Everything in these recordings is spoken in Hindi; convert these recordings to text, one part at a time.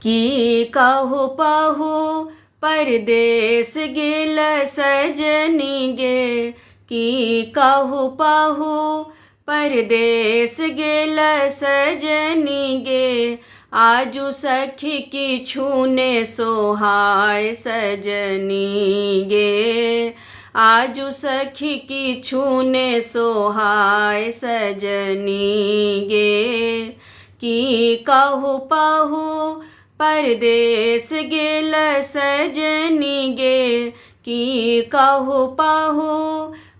की कहु पहु परदेस गेल सजनी गे, की कहु पहु परदेस गेल सजनी गे, आजु सखी किछु ने सोहाय सजनी गे, आजु सखी किछु ने सोहाय सजनी गे, की कहु पहु परदेस गेल सजनी गे, की कहु पहु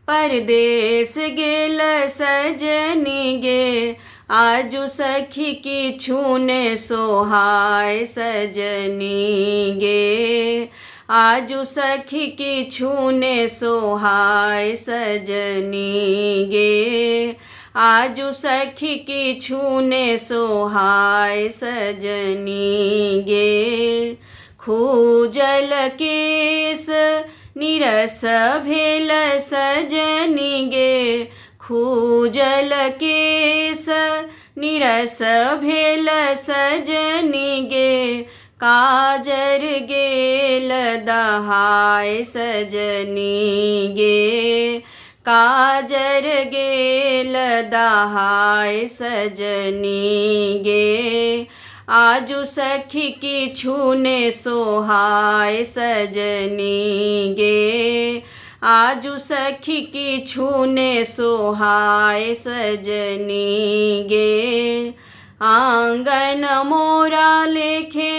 परदेस गेल सजनी गे, आजु सखी किछु ने सोहाय सजनी गे, आजु सखी किछु ने सोहाय सजनी गे, आजु सखी किछु ने सोहाय सजनी गे। खूजल केस निरस भेल सजनी गे, खूजल केस निरस भेल सजनी गे, काजर गेल दहाय सजनी गे, काजर गेल दहाय सजनी गे, आजु सखी किछु ने सोहाय सजनी गे, आजु सखी किछु ने सोहाय सजनी गे। आंगन मोरा लेखे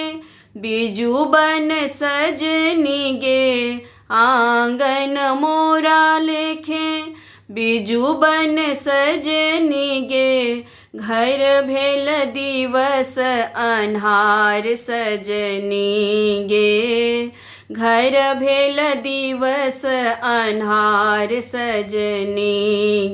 बिजु बन सजनी गे, आंगन मोरा लेखे बिजु बन सजनी गे, घर भेल दिवस अन्हार सजनी गे, घर भेल दिवस अन्हार सजनी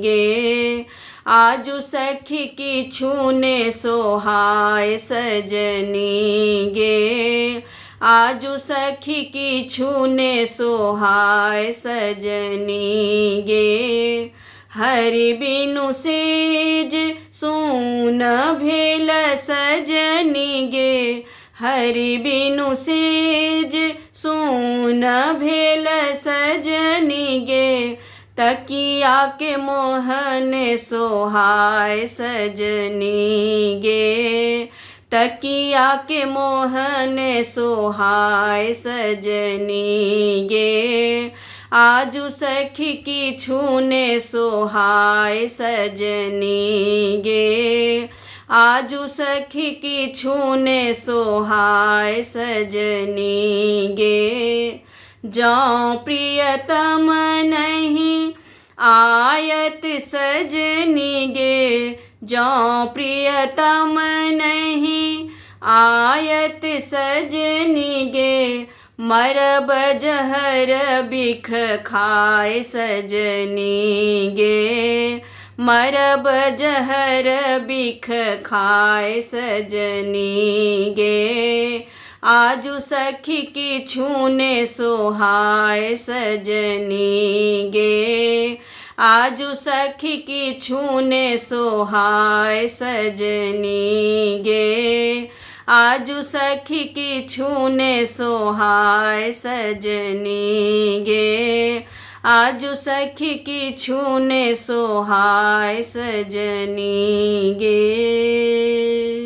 गे, आजु सखी किछु ने सोहाय सजनी गे, आजु सखी किछु ने सोहाय सजनी गे। हरि बिनु सेज सून भेल सजनी गे, हरि बिनु सेज सून भेल सजनी गे, तकिया के मोहन सोहाय सजनी गे, तकिया के मोहन सोहाय सजनी गे, आजु सखी किछु ने सोहाय सजनी गे, आजु सखी किछु ने सोहाय सजनी गे। जौं प्रियतम नहीं आयत सजनी गे, जौं प्रियतम नहीं आयत सजनी गे, मरब जहर बिख खाय सजनी गे, मरब जहर बिख खाय सजनी गे, आजु सखी किछु ने सोहाय सजनी गे, आजु सखी किछु ने सोहाय सजनी गे, आजु सखी किछु ने सोहाय सजनी गे, आजु सखी किछु ने सोहाय सजनी गे।